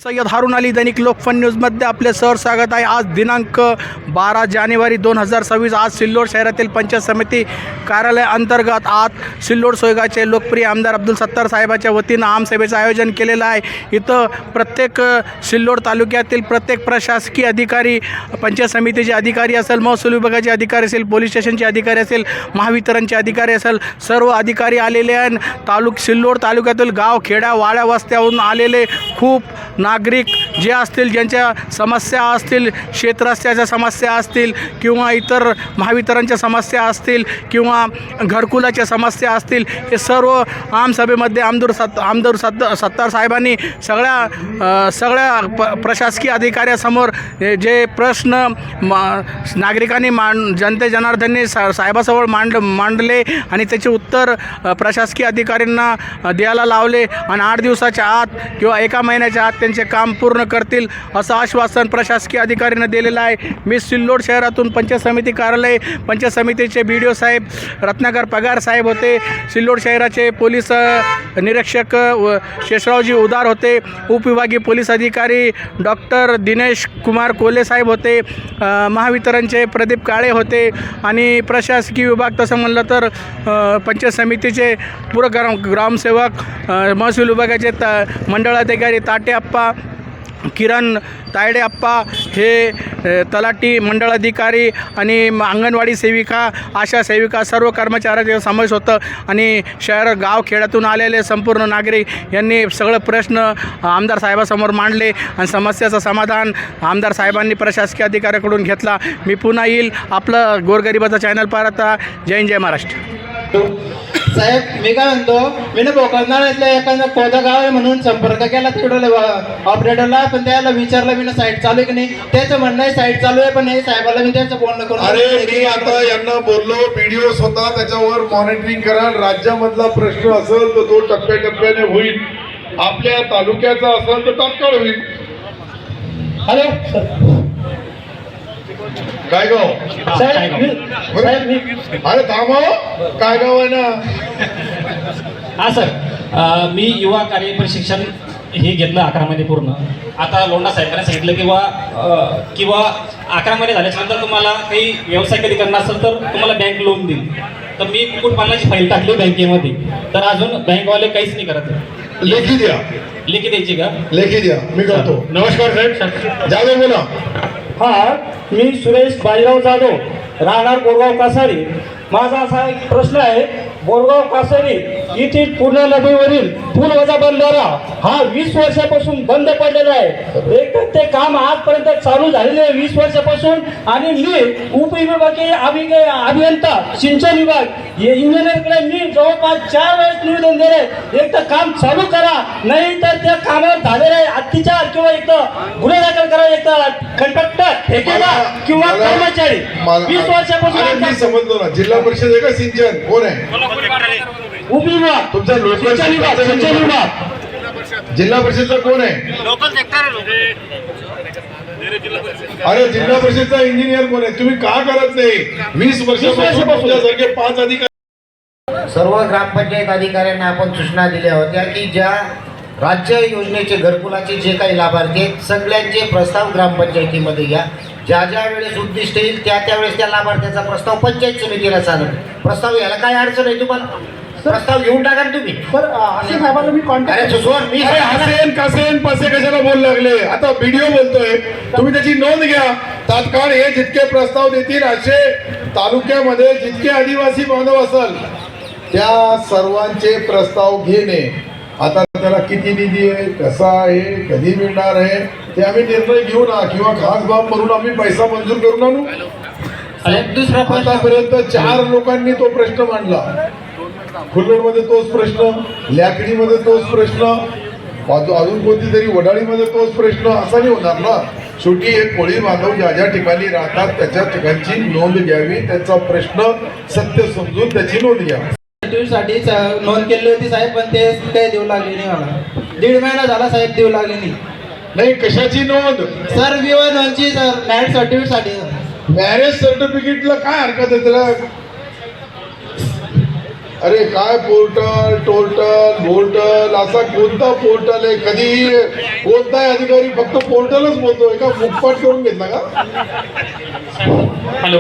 सय्यद हारून अली दैनिक लोकफन न्यूजमध्ये आपले सहर्ष स्वागत आहे। आज दिनांक 12 जानेवारी 2026 आज सिल्लोड शहरातील पंचायत समिती कार्यालय अंतर्गत आज सिल्लोड सोयगावचे लोकप्रिय आमदार अब्दुल सत्तार साहेबाच्या वतीनं आमसभेचं आयोजन केलेलं आहे। इथं प्रत्येक सिल्लोड तालुक्यातील प्रत्येक प्रशासकीय अधिकारी, पंचायत समितीचे अधिकारी असेल, महसूल विभागाचे अधिकारी असेल, पोलीस स्टेशनचे अधिकारी असेल, महावितरणचे अधिकारी असेल, सर्व अधिकारी आलेले आहेत। सिल्लोड तालुक्यातील गाव, खेड्या, वाड्या, वस्त्यावरून आलेले खूप नागरिक जे असतील, ज्यांच्या समस्या असतील, शेतरस्त्याच्या समस्या असतील किंवा इतर महावितरणच्या समस्या असतील किंवा घरकुलाच्या समस्या असतील, हे सर्व आमसभेमध्ये आमदार सत्तार साहेबांनी सगळ्या प्रशासकीय अधिकाऱ्यासमोर जे प्रश्न नागरिकांनी जनते जनार्दनने साहेबासमोर मांडले आणि त्याचे उत्तर प्रशासकीय अधिकाऱ्यांना द्यायला लावले आणि 8 दिवसाच्या आत किंवा 1 महिन्याच्या आत त्यांचे काम पूर्ण करतील असं आश्वासन प्रशासकीय अधिकाऱ्यांना दिलेलं आहे। मी सिल्लोड शहरातून पंचायत समिती कार्यालय, पंचायत समितीचे BDO साहेब रत्नाकर पगार साहेब होते, सिल्लोड शहराचे पोलीस निरीक्षक शेषरावजी उदार होते, उपविभागीय पोलीस अधिकारी डॉक्टर दिनेश कुमार कोले साहेब होते, महावितरणचे प्रदीप काळे होते आणि प्रशासकीय विभाग तसं म्हणलं तर पंचायत समितीचे ग्रामसेवक, महसूल विभागाचे मंडळ अधिकारी ताटे अप्पा, किरण तायडे अप्पा, हे तलाठी, मंडळ अधिकारी आणि अंगणवाडी सेविका, आशा सेविका, सर्व कर्मचाऱ्यांचा समावेश होतं आणि शहर, गाव, खेड्यातून आलेले संपूर्ण नागरिक यांनी सगळे प्रश्न आमदार साहेबासमोर मांडले आणि समस्याचं समाधान आमदार साहेबांनी प्रशासकीय अधिकाऱ्याकडून घेतला। मी पुन्हा येईल, आपलं गोरगरिबाचा चॅनल पाहत राहा। जय हिंद, जय महाराष्ट्र। साहेब, मी काय म्हणतो, मी ना भोकरनाळ्यातल्या एखादा कोदा गाव आहे म्हणून संपर्क केला तिकडे ऑपरेटरला, पण त्याला विचारलं मी ना साईट चालू आहे की नाही, त्याचं म्हणणं आहे साईट चालू आहे, पण हे साहेबाला मी त्याचं बोलणं करून अरे मी आता यांना बोललो, व्हिडिओ स्वतः त्याच्यावर मॉनिटरिंग करा। राज्यामधला प्रश्न असेल तर तो टप्प्याटप्प्याने होईल, आपल्या तालुक्याचा असेल तर तात्काळ होईल। हॅलो काय गाव? अरे थांबा, काय गाव आहे ना? हा सर, मी युवा कार्य प्रशिक्षण हे घेतलं 11 महिने पूर्ण। आता लोंढा साहेबांनी सांगितलं किंवा 11 महिने झाल्याच्यानंतर तुम्हाला काही व्यवसाय कधी करणार असेल तर तुम्हाला बँक लोन देईल। तर मी कुक्कुटपालनाची फाईल टाकली बँकेमध्ये, तर अजून बँकवाले काहीच नाही करत। लेखी द्या, लेखी द्यायची का? लेखी द्या, मी करतो। नमस्कार साहेब, जाधव बोला। हा, मी सुरेश बाजीराव जाधव, राहणार बोरगाव कासारी। माझा असा एक प्रश्न आहे, बोरगाव कासारी येथील पूर्णा नदीवरील पूल वजा बंधारा हा 20 वर्षापासून बंद पडलेला आहे। एक ते काम आजपर्यंत चालू झालेले आहे 20 वर्षापासून, आणि मी उपविभागीय अभियंता सिंचन विभाग इंजिनियरकडे मी जवळपास 4 वेळेस निवेदन दिले, एक तर काम चालू करा, नाही तर त्या कामावर झालेले अत्याचार किंवा एक तर गुन्हे दाखल करा, एक तर कंट्रॅक्टर, ठेकेदार किंवा कर्मचारी 20 वर्षापासून। मी समजलो ना, जिल्हा परिषद आहे का सिंचन? कोण आहे? उपविभाग, तुमचा लोकल सिंचन विभाग। जिल्हा परिषदचा कोण आहे? Local sector. अरे जिल्हा परिषदचा इंजिनियर कोण आहे? तुम्ही का करत नाही? 20 वर्षापासून तुमच्यासारखे 5 अधिकारी। सर्व ग्रामपंचायत अधिकाऱ्यांना आपण सूचना दिल्या होत्या की ज्या राज्य योजनेचे घरकुलाचे जे काही लाभार्थी आहेत सगळ्यांचे प्रस्ताव ग्रामपंचायतीमध्ये घ्या। ज्या ज्या वेळेस उद्दिष्ट येईल त्या वेळेस त्या लाभार्थ्याचा प्रस्ताव पंचायत समितीला चालेल। प्रस्ताव यायला काय अडचण आहे तुम्हाला? प्रस्ताव घेऊन टाका तुम्ही। सर, असे साहेबांना मी कॉन्टॅक्ट मी हसेन कसेन पसे कशाला बोल लागले? आता व्हिडिओ बोलतोय, तुम्ही त्याची नोंद घ्या तात्काळ। हे जितके प्रस्ताव देतील असे तालुक्यामध्ये जितके आदिवासी बांधव असेल त्या सर्वांचे प्रस्ताव घेणे। आता त्याला किती निधी आहे, कसा आहे, कधी मिळणार आहे ते आम्ही निर्णय घेऊ ना, किंवा खास बाब म्हणून आम्ही पैसा मंजूर करून आणू। दुसरा प्रश्न, आतापर्यंत 4 लोकांनी तो प्रश्न मांडला। फुल्लोडमध्ये तोच प्रश्न, लॅकडीमध्ये तोच प्रश्न, अजून कोणती तरी वडाळीमध्ये तोच प्रश्न। असा नाही होणार ना। शेवटी एक कोळी बांधव ज्या ज्या ठिकाणी राहतात त्याच्या ठिकाणची नोंद घ्यावी, त्यांचा प्रश्न सत्य समजून त्याची नोंद घ्या। साठी नोंद केली होती साहेब, पण ते काही देऊ लागले नाही मला। 1.5 महिना झाला साहेब, देऊ लागले नाही। नाही, कशाची नोंद? सर, विवाह नोंदची सर, मॅरेज सर्टिफिकेट साठी। मॅरेज सर्टिफिकेटला काय हरकत आहे? त्याला अरे काय पोर्टल टोर्टल बोर्टल असा कोणता पोर्टल आहे? कधी कोणताही अधिकारी फक्त पोर्टलच बोलतोय का? मुखपाठ करून घेतला का? हॅलो